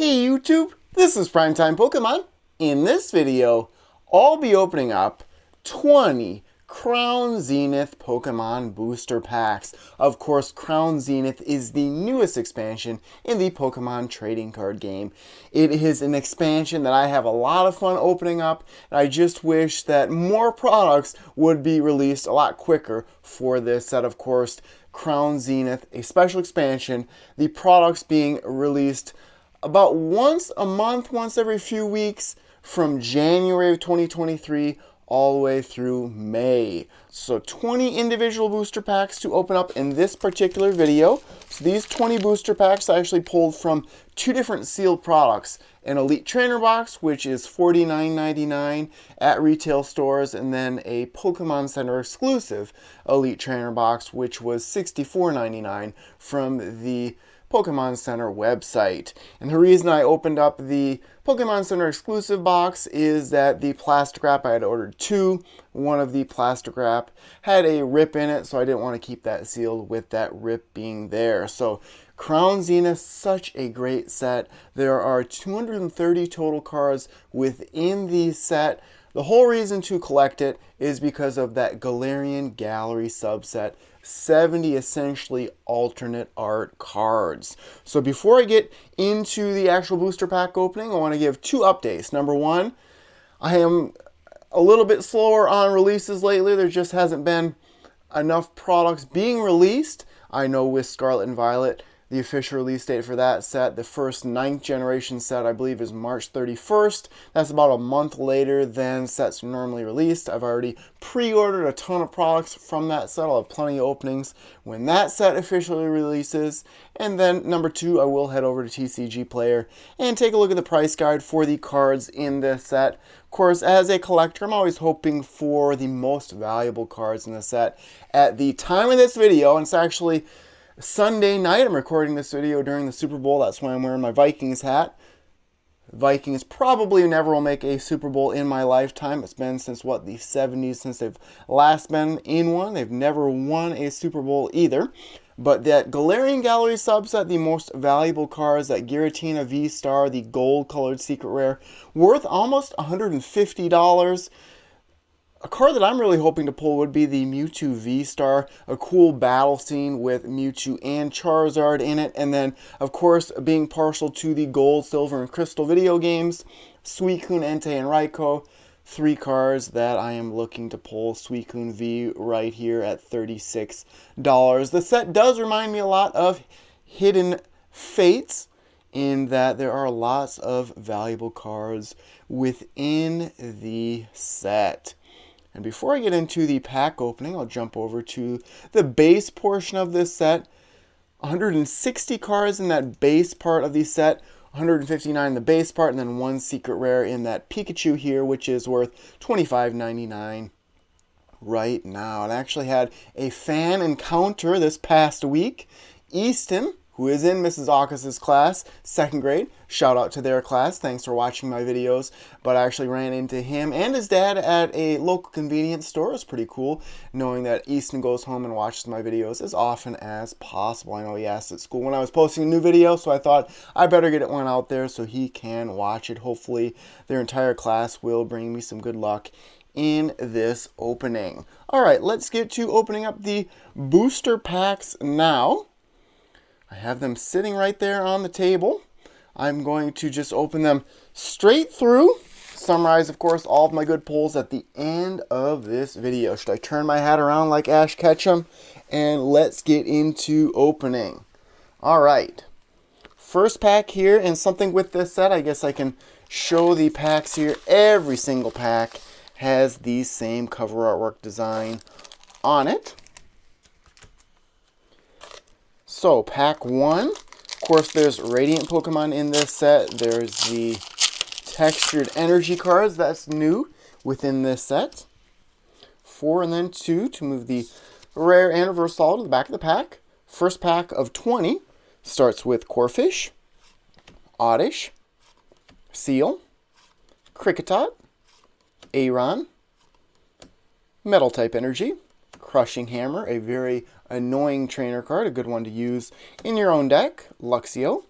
Hey YouTube, this is Primetime Pokemon. In this video, I'll be opening up 20 Crown Zenith Pokemon booster packs. Of course, Crown Zenith is the newest expansion in the Pokemon trading card game. It is an expansion that I have a lot of fun opening up, and I just wish that more products would be released a lot quicker for this set. Of course, Crown Zenith, a special expansion, the products being released about once a month, once every few weeks, from January of 2023 all the way through May. So 20 individual booster packs to open up in this particular video. So these 20 booster packs I actually pulled from two different sealed products. An Elite Trainer box, which is $49.99 at retail stores, and then a Pokemon Center exclusive Elite Trainer box, which was $64.99 from the Pokemon Center website. And the reason I opened up the Pokemon Center exclusive box is that the plastic wrap, I had ordered two. One of the plastic wrap had a rip in it, so I didn't want to keep that sealed with that rip being there. So Crown Zenith, such a great set. There are 230 total cards within the set. The whole reason to collect it is because of that Galarian Gallery subset. 70 essentially alternate art cards. So before I get into the actual booster pack opening, I want to give two updates. Number one, I am a little bit slower on releases lately. There just hasn't been enough products being released. I know with Scarlet and Violet, the official release date for that set, the first 9th generation set, I believe, is March 31st. That's about a month later than sets normally released. I've already pre-ordered a ton of products from that set. I'll have plenty of openings when that set officially releases. And then number two, I will head over to TCG Player and take a look at the price guide for the cards in this set. Of course, as a collector, I'm always hoping for the most valuable cards in the set. At the time of this video, and it's actually Sunday night, I'm recording this video during the Super Bowl. That's why I'm wearing my Vikings hat. Vikings probably never will make a Super Bowl in my lifetime. It's been since, what, the 70s since they've last been in one. They've never won a Super Bowl either. But that Galarian Gallery subset, the most valuable cards, that Giratina V-Star, the gold-colored secret rare, worth almost $150. A card that I'm really hoping to pull would be the Mewtwo V-Star, a cool battle scene with Mewtwo and Charizard in it. And then, of course, being partial to the Gold, Silver, and Crystal video games, Suicune, Entei, and Raikou. Three cards that I am looking to pull. Suicune V right here at $36. The set does remind me a lot of Hidden Fates, in that there are lots of valuable cards within the set. And before I get into the pack opening, I'll jump over to the base portion of this set. 160 cards in that base part of the set, 159 in the base part, and then one secret rare in that Pikachu here, which is worth $25.99 right now. And I actually had a fan encounter this past week. Easton, who is in Mrs. Aukas's class, 2nd grade. Shout out to their class. Thanks for watching my videos. But I actually ran into him and his dad at a local convenience store. It's pretty cool knowing that Easton goes home and watches my videos as often as possible. I know he asked at school when I was posting a new video, so I thought I better get one out there so he can watch it. Hopefully their entire class will bring me some good luck in this opening. Alright, let's get to opening up the booster packs now. I have them sitting right there on the table. I'm going to just open them straight through. Summarize, of course, all of my good pulls at the end of this video. Should I turn my hat around like Ash Ketchum? And let's get into opening. Alright. First pack here, and something with this set, I guess I can show the packs here. Every single pack has the same cover artwork design on it. So, pack 1, of course there's Radiant Pokemon in this set. There's the textured energy cards, that's new within this set. 4 and then 2 to move the rare and reversal to the back of the pack. First pack of 20 starts with Corphish, Oddish, Seal, Kricketot, Aron, Metal type energy, Crushing Hammer, a very annoying trainer card, a good one to use in your own deck. Luxio,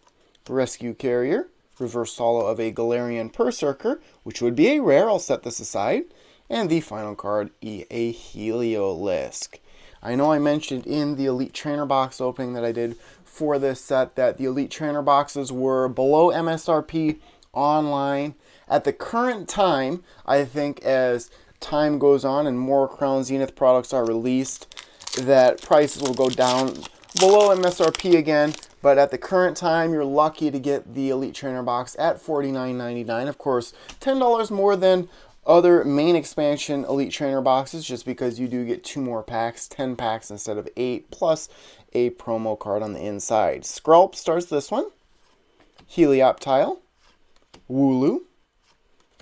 Rescue Carrier, reverse holo of a Galarian Berserker, which would be a rare. I'll set this aside. And the final card, a Heliolisk. I know I mentioned in the Elite Trainer box opening that I did for this set that the Elite Trainer boxes were below MSRP online. At the current time, I think as time goes on and more Crown Zenith products are released, that prices will go down below MSRP again. But at the current time, you're lucky to get the Elite Trainer box at $49.99. Of course, $10 more than other main expansion Elite Trainer boxes, just because you do get 2 more packs, 10 packs instead of 8, plus a promo card on the inside. Skrulp starts this one. Helioptile, Wooloo,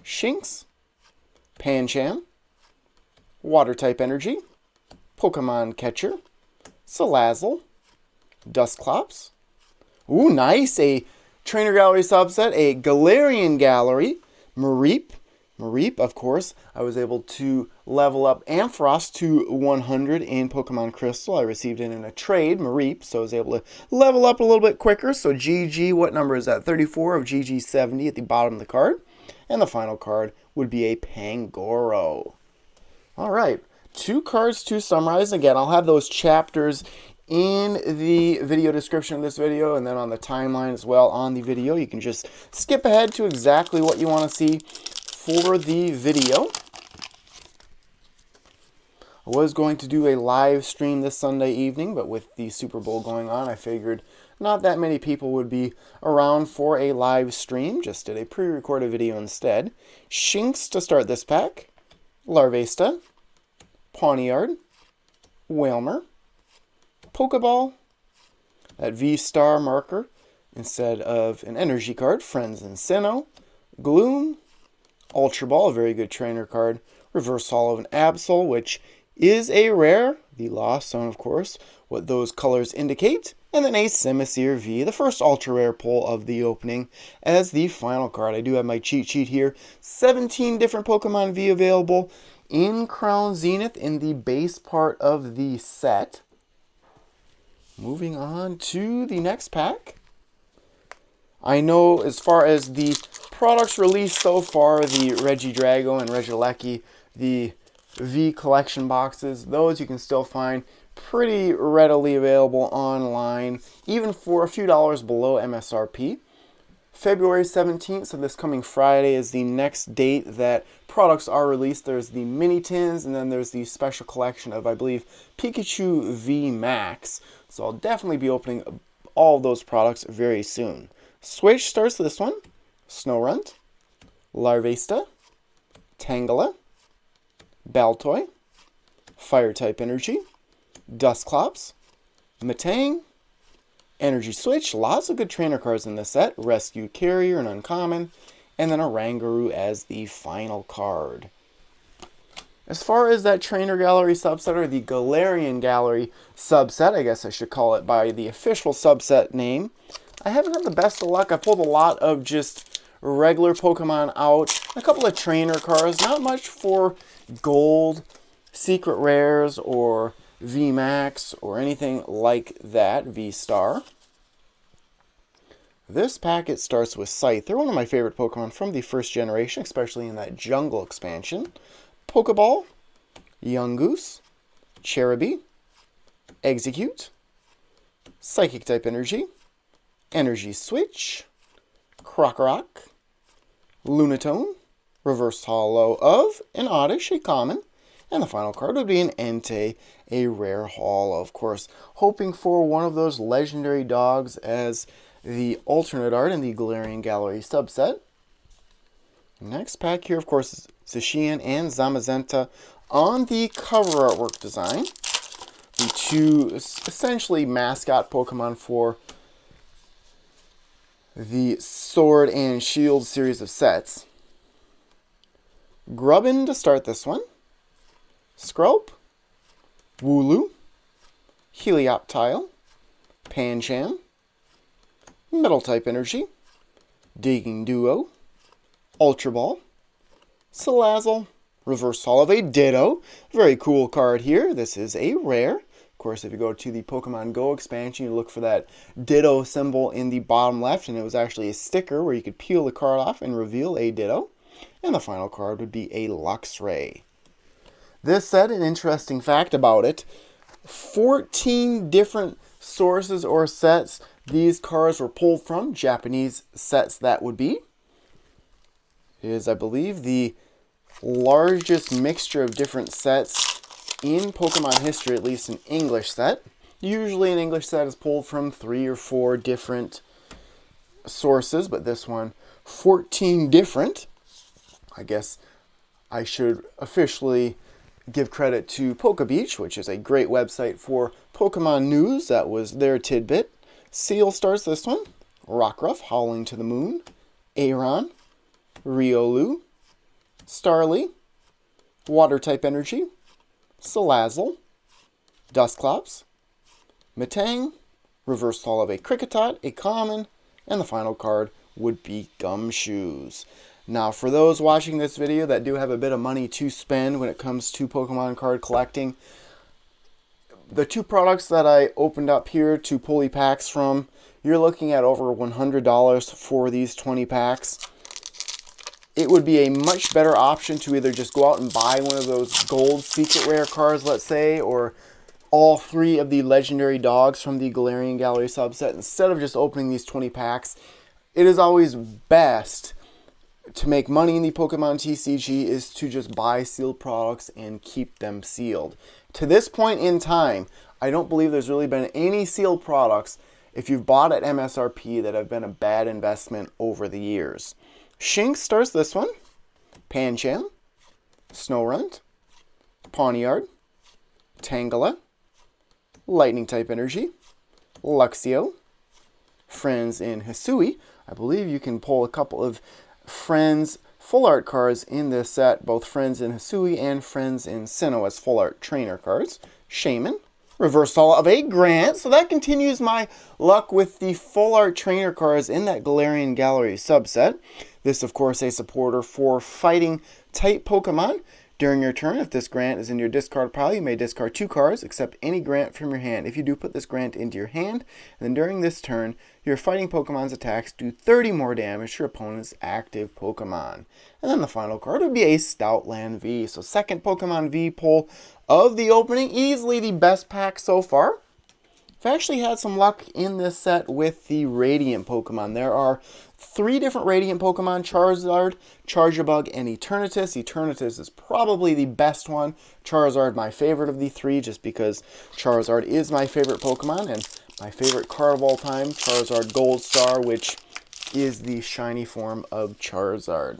Shinx, Pancham, Water-type Energy, Pokemon Catcher, Salazzle, Dusclops. Ooh, nice! A Trainer Gallery subset, a Galarian Gallery, Mareep, of course, I was able to level up Ampharos to 100 in Pokemon Crystal. I received it in a trade, Mareep, so I was able to level up a little bit quicker. So GG, what number is that? 34 of GG 70 at the bottom of the card. And the final card would be a Pangoro. All right, 2 cards to summarize. Again, I'll have those chapters in the video description of this video and then on the timeline as well on the video. You can just skip ahead to exactly what you want to see for the video. I was going to do a live stream this Sunday evening, but with the Super Bowl going on, I figured not that many people would be around for a live stream. Just did a pre-recorded video instead. Shinx to start this pack. Larvesta, Pawniard, Wailmer, Pokeball, that V-Star marker instead of an energy card, Friends and Sinnoh, Gloom, Ultra Ball, a very good trainer card, reverse holo of an Absol, which is a rare, the Lost Zone, of course, what those colors indicate, and then a Simisear V, the first ultra rare pull of the opening, as the final card. I do have my cheat sheet here, 17 different Pokemon V available in Crown Zenith in the base part of the set. Moving on to the next pack. I know as far as the products released so far, the Regidrago and Regieleki, the V collection boxes, those you can still find pretty readily available online, even for a few dollars below MSRP. February 17th, so this coming Friday, is the next date that products are released. There's the mini tins, and then there's the special collection of, I believe, Pikachu V Max. So I'll definitely be opening all of those products very soon. Switch starts this one. Snorunt, Larvesta, Tangela, Baltoy, Fire-type Energy, Dusclops, Metang, Energy Switch, lots of good trainer cards in this set, Rescue Carrier, an uncommon, and then a Rangaroo as the final card. As far as that Trainer Gallery subset, or the Galarian Gallery subset, I guess I should call it by the official subset name, I haven't had the best of luck. I pulled a lot of just regular Pokemon out, a couple of trainer cards, not much for gold, secret rares, or VMAX, or anything like that, V-Star. This packet starts with Scythe. They're one of my favorite Pokemon from the first generation, especially in that Jungle expansion. Pokeball, Yungoos, Cherubi, Execute, Psychic-type Energy, Energy Switch, Krokorok, Lunatone, reverse holo of an Oddish, a common, and the final card would be an Entei, a rare holo. Of course, hoping for one of those legendary dogs as the alternate art in the Galarian Gallery subset. Next pack here, of course, is Zacian and Zamazenta on the cover artwork design. The 2 essentially mascot Pokemon for the Sword and Shield series of sets. Grubbin to start this one. Skrulp, Wooloo, Helioptile, Pancham, Metal-type Energy, Digging Duo, Ultra Ball, Salazzle, reverse holo of a Ditto. Very cool card here. This is a rare. course, if you go to the Pokemon Go expansion, you look for that Ditto symbol in the bottom left, and it was actually a sticker where you could peel the card off and reveal a Ditto. And the final card would be a Luxray. This set, an interesting fact about it, 14 different sources or sets these cards were pulled from, Japanese sets that would be. It is, I believe, the largest mixture of different sets in Pokemon history, at least an English set. Usually an English set is pulled from 3 or 4 different sources, but this one, 14 different. I guess I should officially give credit to PokeBeach, which is a great website for Pokemon news. That was their tidbit. Seal starts this one. Rockruff, Howling to the Moon. Aron, Riolu, Starly, Water-type Energy, Salazzle, Dusclops, Metang, Reversal of a Kricketot, a common, and the final card would be Gumshoes. Now, for those watching this video that do have a bit of money to spend when it comes to Pokemon card collecting, the 2 products that I opened up here to pull packs from, you're looking at over $100 for these 20 packs. It would be a much better option to either just go out and buy one of those gold secret rare cards, let's say, or all 3 of the legendary dogs from the Galarian Gallery subset, instead of just opening these 20 packs. It is always best to make money in the Pokemon TCG is to just buy sealed products and keep them sealed. To this point in time, I don't believe there's really been any sealed products, if you've bought at MSRP, that have been a bad investment over the years. Shinx starts this one. Pancham, Snorunt, Pawniard, Tangela, Lightning-type Energy, Luxio, Friends in Hisui. I believe you can pull a couple of Friends full art cards in this set, both Friends in Hisui and Friends in Sinnoh as full art trainer cards. Shaman, Reversal of a Grant, so that continues my luck with the full art trainer cards in that Galarian Gallery subset. This, of course, a supporter for fighting type Pokemon. During your turn, if this Grant is in your discard pile, you may discard 2 cards, except any Grant from your hand. If you do, put this Grant into your hand, and then during this turn, your fighting Pokemon's attacks do 30 more damage to your opponent's active Pokemon. And then the final card would be a Stoutland V. So second Pokemon V pull of the opening, easily the best pack so far. I've actually had some luck in this set with the Radiant Pokemon. There are 3 different Radiant Pokemon, Charizard, Charjabug, and Eternatus. Eternatus is probably the best one. Charizard, my favorite of the 3, just because Charizard is my favorite Pokemon, and my favorite card of all time, Charizard Gold Star, which is the shiny form of Charizard.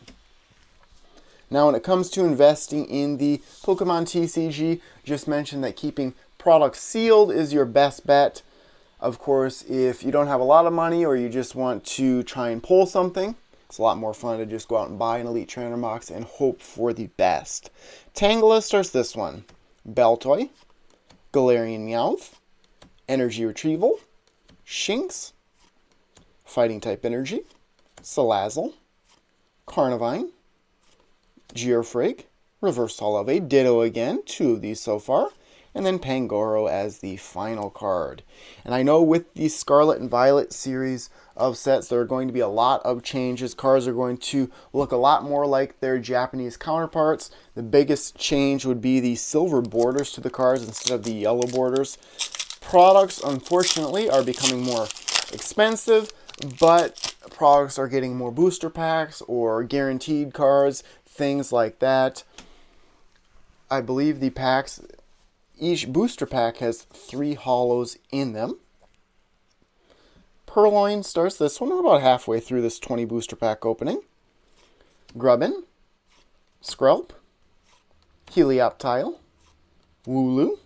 Now, when it comes to investing in the Pokemon TCG, just mentioned that keeping products sealed is your best bet. Of course, if you don't have a lot of money or you just want to try and pull something, it's a lot more fun to just go out and buy an Elite Trainer box and hope for the best. Tangela starts this one. Baltoy, Galarian Meowth, Energy Retrieval, Shinx, Fighting-type Energy, Salazzle, Carnivine, Geofrig, Reversal of a Ditto again, 2 of these so far, and then Pangoro as the final card. And I know with the Scarlet and Violet series of sets, there are going to be a lot of changes. Cards are going to look a lot more like their Japanese counterparts. The biggest change would be the silver borders to the cards instead of the yellow borders. Products, unfortunately, are becoming more expensive, but products are getting more booster packs or guaranteed cards, things like that. I believe the packs, each booster pack has 3 holos in them. Purloin starts this one. We're about halfway through this 20 booster pack opening. Grubbin, Skrelp, Helioptile, Wooloo.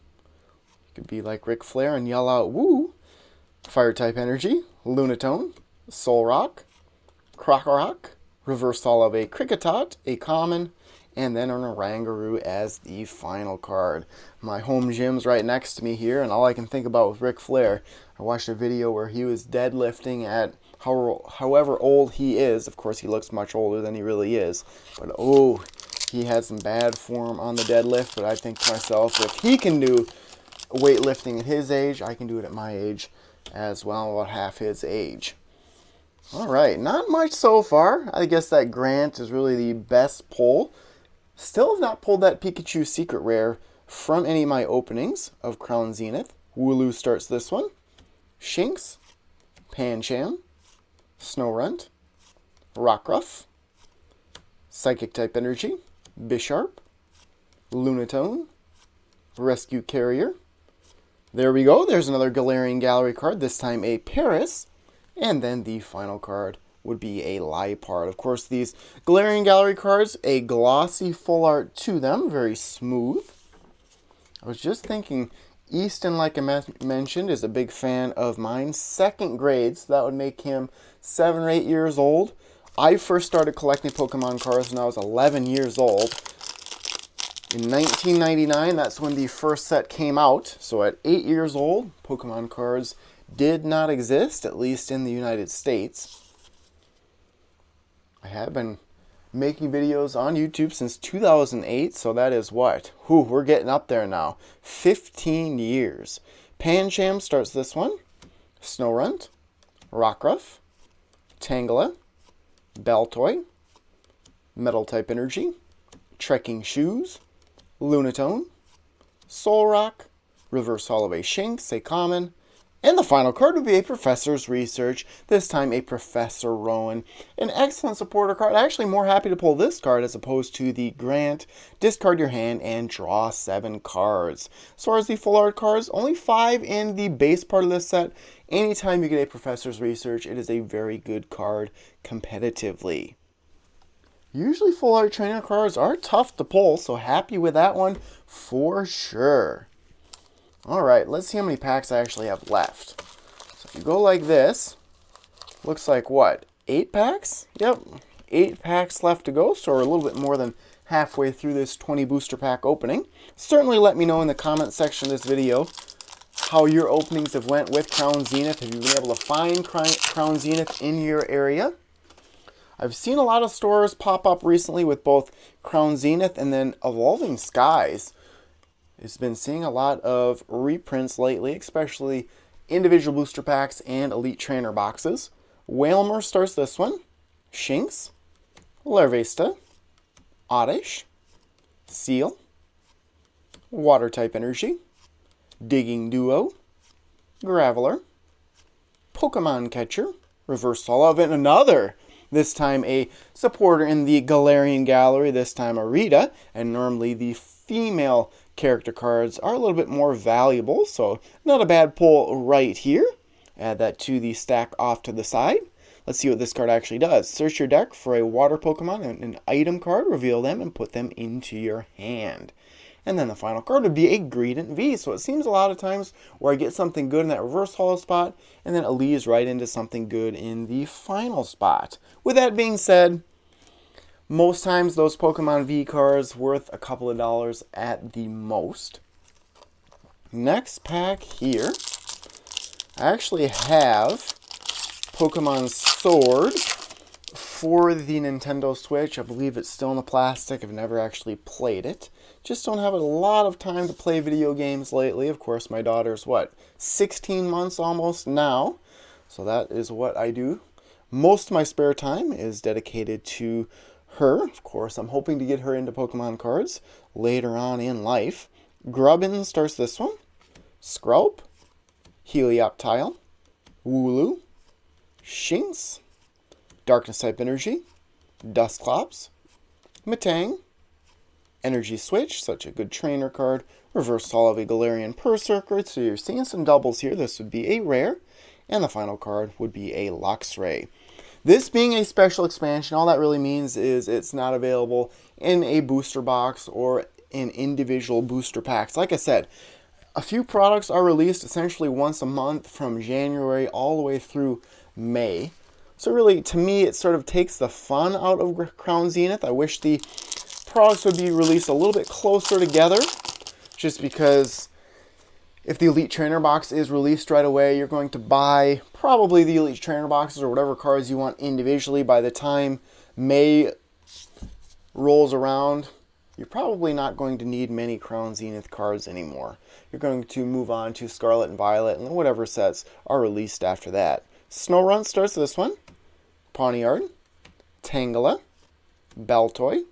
Could be like Ric Flair and yell out woo. Fire-type Energy, Lunatone, Solrock, Krokorok, Reversal of a Kricketot, a common, and then an Oranguru as the final card. My home gym's right next to me here, and all I can think about with Ric Flair, I watched a video where he was deadlifting at however old he is. Of course, he looks much older than he really is. But, oh, he had some bad form on the deadlift. But I think to myself, if he can do weightlifting at his age, I can do it at my age as well, about half his age. All right, not much so far. I guess that Grant is really the best pull. Still have not pulled that Pikachu Secret Rare from any of my openings of Crown Zenith. Wooloo starts this one. Shinx, Pancham, Snorunt, Rockruff, Psychic type Energy, Bisharp, Lunatone, Rescue Carrier. There we go. There's another Galarian Gallery card, this time a Paris. And then the final card would be a Liepard. Of course, these Galarian Gallery cards, a glossy full art to them, very smooth. I was just thinking, Easton, like I mentioned, is a big fan of mine. Second grade, so that would make him 7 or 8 years old. I first started collecting Pokemon cards when I was 11 years old. In 1999, that's when the first set came out. So at 8 years old, Pokemon cards did not exist, at least in the United States. I have been making videos on YouTube since 2008, so that is what? Whew, we're getting up there now. 15 years. Pancham starts this one. Snorunt, Rockruff, Tangela, Baltoy, Metal type Energy, Trekking Shoes, Lunatone, Solrock, Reverse Holo Shinx, a common, and the final card would be a Professor's Research, this time a Professor Rowan. An excellent supporter card. Actually more happy to pull this card as opposed to the Grant. Discard your hand and draw 7 cards. As far as the full art cards, only 5 in the base part of this set. Anytime you get a Professor's Research, it is a very good card competitively. Usually full art trainer cards are tough to pull, so happy with that one for sure. Alright, let's see how many packs I actually have left. So if you go like this, looks like what? 8 packs? Yep, 8 packs left to go, so we're a little bit more than halfway through this 20 booster pack opening. Certainly let me know in the comment section of this video how your openings have went with Crown Zenith. Have you been able to find Crown Zenith in your area? I've seen a lot of stores pop up recently with both Crown Zenith and then Evolving Skies. It's been seeing a lot of reprints lately, especially individual booster packs and elite trainer boxes. Wailmer starts this one. Shinx, Larvesta, Oddish, Seal, Water type Energy, Digging Duo, Graveler, Pokemon Catcher, Reverse Holo, and another. This time a supporter in the Galarian Gallery, this time a Rita, and normally the female character cards are a little bit more valuable, so not a bad pull right here. Add that to the stack off to the side. Let's see what this card actually does. Search your deck for a water Pokemon and an item card, reveal them, and put them into your hand. And then the final card would be a Greedent V. So it seems a lot of times where I get something good in that reverse holo spot, and then it leads right into something good in the final spot. With that being said, most times those Pokemon V cards worth a couple of dollars at the most. Next pack here, I actually have Pokemon Sword for the Nintendo Switch. I believe it's still in the plastic. I've never actually played it. Just don't have a lot of time to play video games lately. Of course, my daughter's, 16 months almost now. So that is what I do. Most of my spare time is dedicated to her. Of course, I'm hoping to get her into Pokemon cards later on in life. Grubbin starts this one. Skrelp, Helioptile, Wooloo, Shinx, Darkness type Energy, Dusclops, Metang, Energy Switch, such a good trainer card, Reverse Holo of a Galarian Berserker, so you're seeing some doubles here. This would be a rare, and the final card would be a Luxray. This being a special expansion, all that really means is it's not available in a booster box or in individual booster packs. Like I said, a few products are released essentially once a month from January all the way through May. So really, to me, it sort of takes the fun out of Crown Zenith. I wish the products would be released a little bit closer together, just because if the Elite Trainer box is released right away, you're going to buy probably the Elite Trainer boxes or whatever cards you want individually. By the time May rolls around, you're probably not going to need many Crown Zenith cards anymore. You're going to move on to Scarlet and Violet and whatever sets are released after that. Snorunt starts this one. Pawniard, Tangela, Baltoy,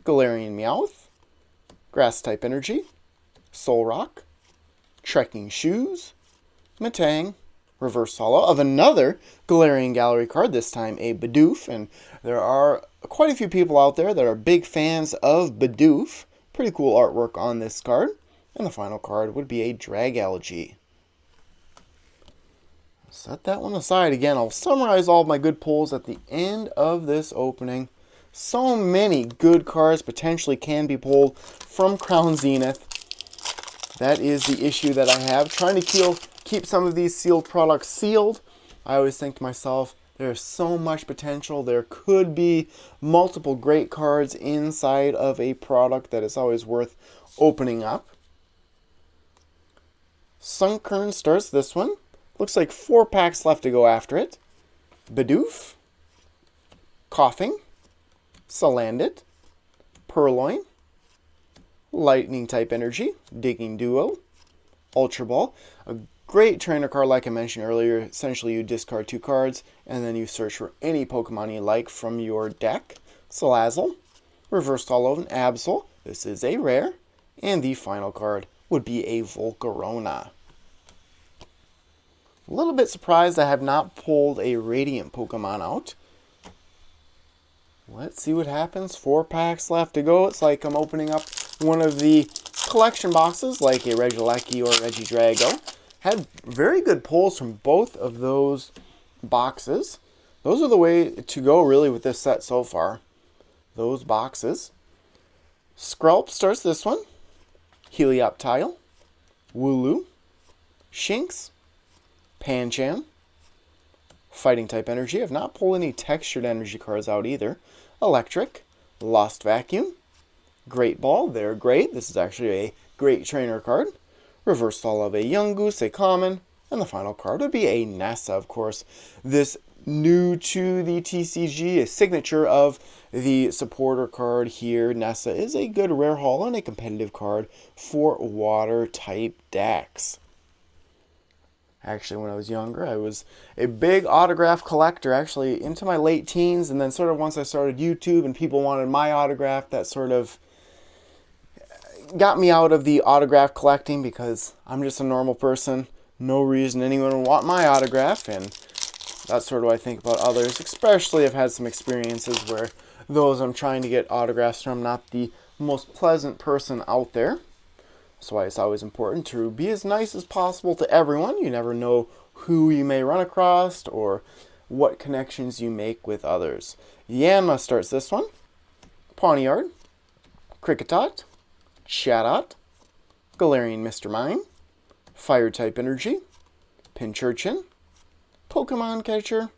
Galarian Meowth, Grass-type Energy, Solrock, Trekking Shoes, Metang, Reverse Holo of another Galarian Gallery card, this time a Bidoof, and there are quite a few people out there that are big fans of Bidoof. Pretty cool artwork on this card. And the final card would be a Dragalge. Set that one aside again. I'll summarize all of my good pulls at the end of this opening. So many good cards potentially can be pulled from Crown Zenith. That is the issue that I have. Trying to keep some of these sealed products sealed. I always think to myself, there's so much potential. There could be multiple great cards inside of a product that is always worth opening up. Sunkern starts this one. Looks like 4 packs left to go after it. Bidoof, Coughing, Salandit, Purloin, Lightning-type Energy, Digging Duo, Ultra Ball. A great trainer card like I mentioned earlier. Essentially you discard 2 cards and then you search for any Pokemon you like from your deck. Salazzle, Reverse Holo of an Absol. This is a rare. And the final card would be a Volcarona. A little bit surprised I have not pulled a Radiant Pokemon out. Let's see what happens. 4 packs left to go. It's like I'm opening up one of the collection boxes like a Regieleki or Regidrago. Had very good pulls from both of those boxes. Those are the way to go really with this set so far. Those boxes. Skrelp starts this one. Helioptile, Wooloo, Shinx, Pancham, Fighting-type Energy. I've not pulled any textured energy cards out either. Electric, Lost Vacuum, Great Ball. They're great. This is actually a great trainer card. Reverse Holo of a Yungoos, a common. And the final card would be a Nessa, of course. This new to the TCG, a signature of the supporter card here. Nessa is a good rare haul and a competitive card for water type decks. Actually, when I was younger, I was a big autograph collector, actually into my late teens, and then sort of once I started YouTube and people wanted my autograph, that sort of got me out of the autograph collecting because I'm just a normal person. No reason anyone would want my autograph, and that's sort of what I think about others, especially I've had some experiences where those I'm trying to get autographs from, not the most pleasant person out there. That's why it's always important to be as nice as possible to everyone. You never know who you may run across or what connections you make with others. Yanma starts this one. Pawniard, Kricketot, Chatot, Galarian Mr. Mime, Fire-type Energy, Pincurchin, Pokemon Catcher,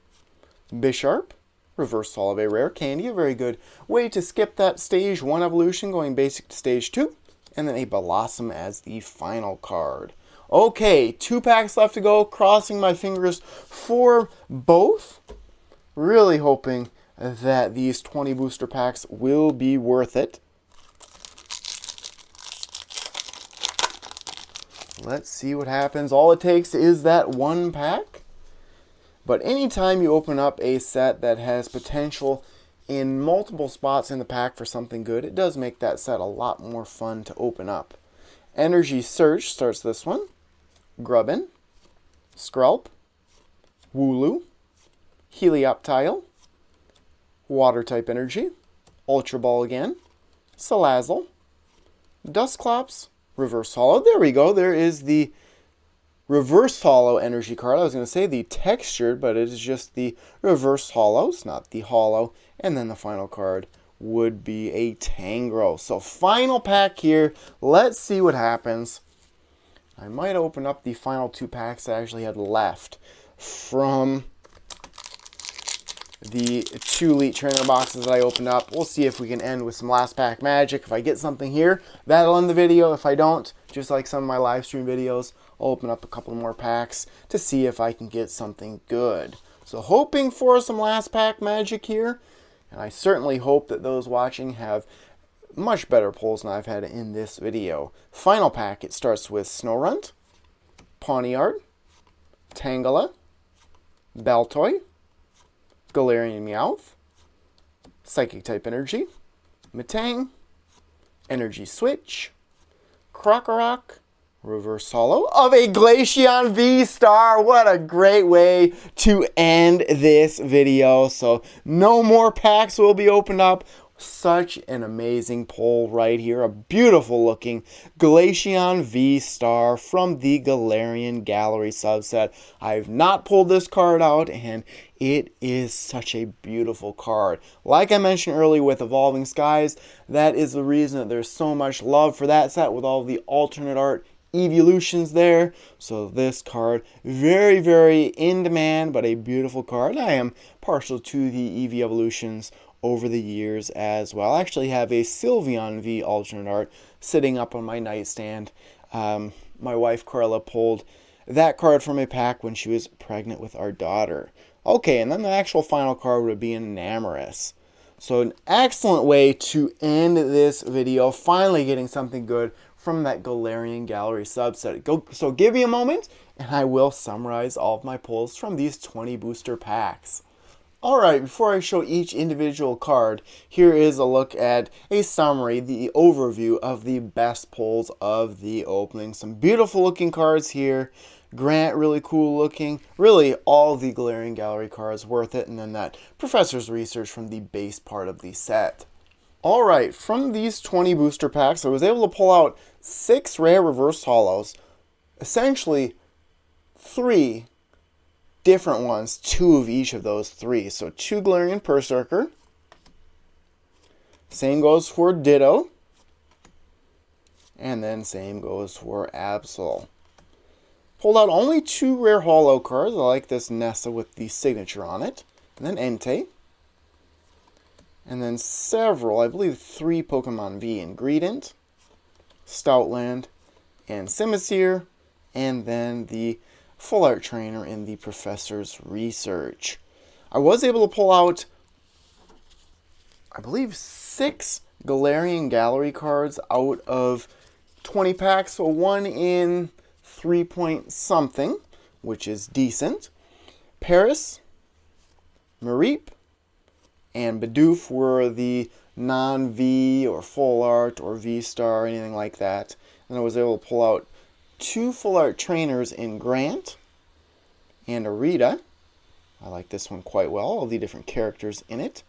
Bisharp, Reverse Holo of a rare candy, a very good way to skip that stage 1 evolution going basic to stage 2, and then a Blossom as the final card. Okay, 2 packs left to go, crossing my fingers for both. Really hoping that these 20 booster packs will be worth it. Let's see what happens. All it takes is that 1 pack. But anytime you open up a set that has potential in multiple spots in the pack for something good, it does make that set a lot more fun to open up. Energy Search starts this one. Grubbin, Skrelp, Wooloo, Helioptile, Water-type Energy, Ultra Ball again, Salazzle, Dusclops, Reverse Holo. There we go. There is the Reverse Holo energy card. I was going to say the textured, but it is just the Reverse Holo. It's not the Holo. And then the final card would be a Tangro. So final pack here. Let's see what happens. I might open up the final 2 packs I actually had left from the 2 Elite Trainer boxes that I opened up. We'll see if we can end with some last pack magic. If I get something here, that'll end the video. If I don't, just like some of my live stream videos, I'll open up a couple more packs to see if I can get something good. So hoping for some last pack magic here. And I certainly hope that those watching have much better pulls than I've had in this video. Final pack, it starts with Snorunt, Pawniard, Tangela, Baltoy, Galarian Meowth, Psychic type Energy, Metang, Energy Switch, Krokorok, Reverse Holo of a Glaceon V-Star. What a great way to end this video. So no more packs will be opened up. Such an amazing pull right here. A beautiful looking Glaceon V-Star from the Galarian Gallery subset. I've not pulled this card out, and it is such a beautiful card. Like I mentioned earlier with Evolving Skies, that is the reason that there's so much love for that set with all the alternate art evolutions there. So this card, very, very in demand, but a beautiful card. I am partial to the EV evolutions over the years as well. I actually have a Sylveon V alternate art sitting up on my nightstand. My wife Carla pulled that card from a pack when she was pregnant with our daughter. Okay, and then the actual final card would be an Enamorus. So an excellent way to end this video, finally getting something good from that Galarian Gallery subset. So give me a moment, and I will summarize all of my pulls from these 20 booster packs. Alright, before I show each individual card, here is a look at a summary, the overview of the best pulls of the opening. Some beautiful looking cards here. Grant, really cool looking. Really, all the Galarian Gallery cards worth it. And then that Professor's Research from the base part of the set. Alright, from these 20 booster packs, I was able to pull out 6 rare reverse holos. Essentially, 3 different ones, 2 of each of those 3. So 2 Galarian Berserker. Same goes for Ditto. And then same goes for Absol. Pulled out only 2 rare holo cards. I like this Nessa with the signature on it. And then Entei. And then several, I believe 3 Pokemon V Ingredient, Stoutland, and Simisear. And then the Full Art Trainer in the Professor's Research. I was able to pull out, I believe, 6 Galarian Gallery cards out of 20 packs. So 1 in 3 point something, which is decent. Paris, Mareep, and Bidoof were the non-V or Full Art or V-Star, anything like that. And I was able to pull out 2 Full Art Trainers in Grant and Arita. I like this one quite well, all the different characters in it.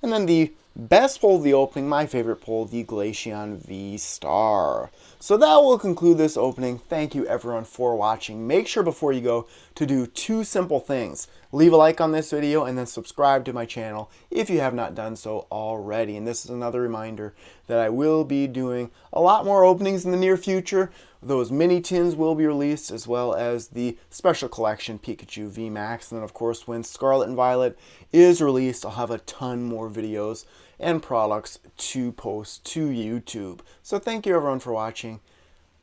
And then the best pull of the opening, my favorite pull, the Glaceon V-Star. So that will conclude this opening. Thank you everyone for watching. Make sure before you go to do 2 simple things. Leave a like on this video and then subscribe to my channel if you have not done so already. And this is another reminder that I will be doing a lot more openings in the near future. Those mini tins will be released, as well as the special collection Pikachu VMAX. And then of course when Scarlet and Violet is released, I'll have a ton more videos and products to post to YouTube. So thank you everyone for watching.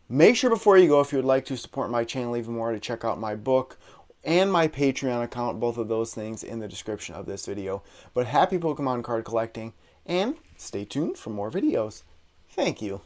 Make sure before you go, if you would like to support my channel even more, to check out my book and my Patreon account, both of those things in the description of this video. But happy Pokemon card collecting, and stay tuned for more videos. Thank you.